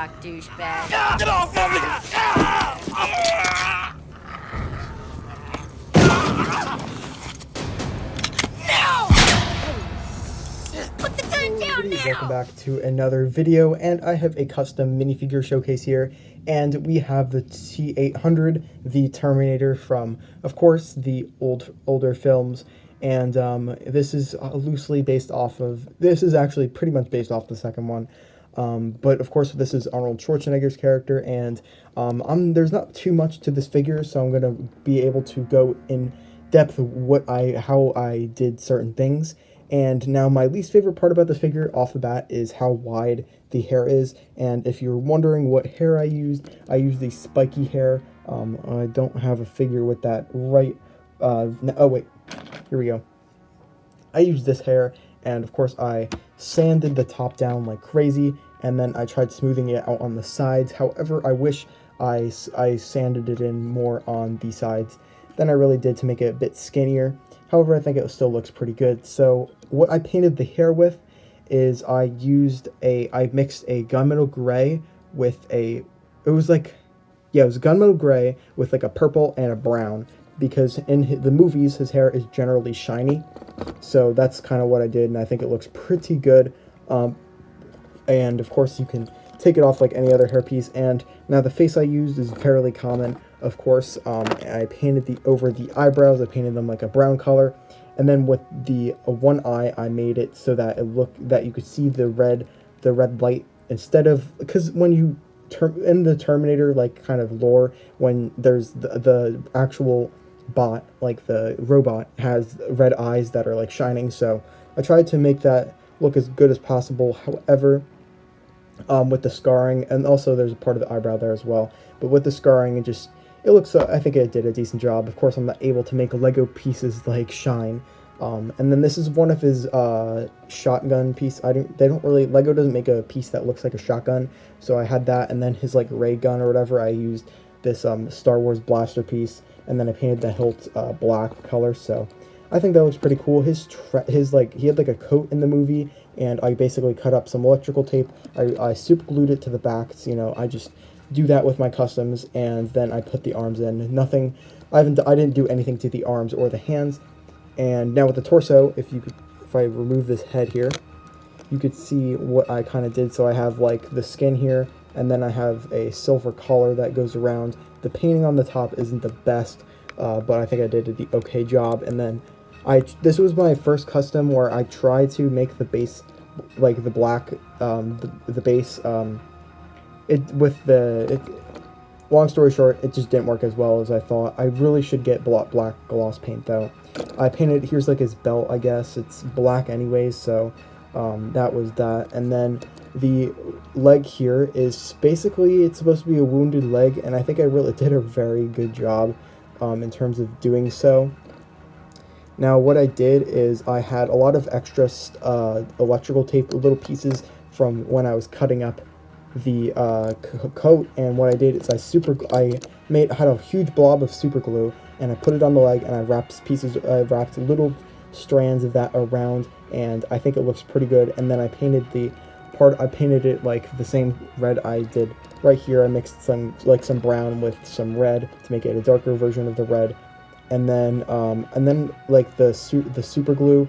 TikTok douchebag. Get off of me! Put the gun down now! Welcome back to another video, and I have a custom minifigure showcase here, and we have the T-800, the Terminator from, of course, the older films, and this is loosely based off of, this is actually pretty much based off the second one, but of course this is Arnold Schwarzenegger's character, and there's not too much to this figure, so I'm going to be able to go in depth how I did certain things. And now my least favorite part about the figure off the bat is how wide the hair is. And if you're wondering what hair I used the spiky hair. I don't have a figure with that right. Oh wait, here we go. I used this hair, and of course I sanded the top down like crazy, and then I tried smoothing it out on the sides. However, I wish I sanded it in more on the sides than I really did to make it a bit skinnier. However, I think it still looks pretty good. So what I painted the hair with is I mixed a gunmetal gray with it was gunmetal gray with like a purple and a brown, because in the movies his hair is generally shiny. So that's kind of what I did, and I think it looks pretty good. And of course you can take it off like any other hairpiece. And now the face I used is fairly common. Of course, I painted over the eyebrows. I painted them like a brown color, and then with the one eye, I made it so that that you could see the red light, instead of, because when you in the Terminator like kind of lore, when there's the actual bot, like the robot, has red eyes that are like shining. So I tried to make that look as good as possible. However, with the scarring, and also there's a part of the eyebrow there as well, but with the scarring, it looks, I think it did a decent job. Of course, I'm not able to make Lego pieces like shine. And then this is one of his shotgun piece. Lego doesn't make a piece that looks like a shotgun, so I had that. And then his like ray gun or whatever, I used this Star Wars blaster piece, and then I painted the hilt black color. So I think that looks pretty cool. He had like a coat in the movie, and I basically cut up some electrical tape. I super glued it to the back. So, I just do that with my customs, and then I put the arms in. I didn't do anything to the arms or the hands. And now with the torso, if I remove this head here, you could see what I kind of did. So I have like the skin here, and then I have a silver collar that goes around. The painting on the top isn't the best, but I think I did the okay job. And then this was my first custom where I tried to make the base like the black, the base, long story short, it just didn't work as well as I thought. I really should get black gloss paint though. I painted, here's like his belt, I guess. It's black anyways, so that was that. And then the leg here is basically, it's supposed to be a wounded leg, and I think I really did a very good job in terms of doing so. Now what I did is I had a lot of extra electrical tape, little pieces from when I was cutting up the coat, and what I did is I had a huge blob of super glue, and I put it on the leg, and I wrapped little strands of that around, and I think it looks pretty good. And then I painted it like the same red I did right here. I mixed some brown with some red to make it a darker version of the red, and then like the super glue,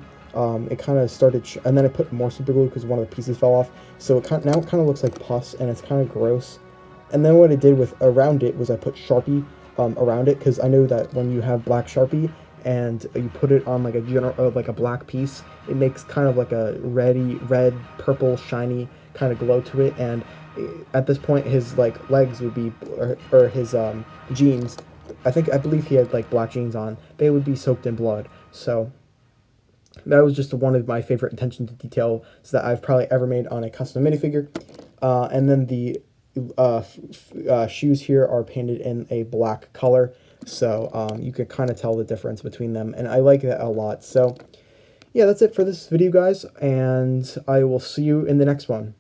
it kind of started, and then I put more super glue because one of the pieces fell off. So now it kind of looks like pus, and it's kind of gross. And then what I did around it was I put Sharpie around it, because I know that when you have black Sharpie and you put it on like a black piece, it makes kind of like a red, purple, shiny kind of glow to it. And at this point, his like legs would be, or his jeans, I believe he had like black jeans on, they would be soaked in blood. So that was just one of my favorite attention to detail that I've probably ever made on a custom minifigure. And then the shoes here are painted in a black color, so you can kind of tell the difference between them, and I like that a lot. So yeah, that's it for this video, guys, and I will see you in the next one.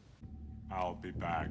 I'll be back.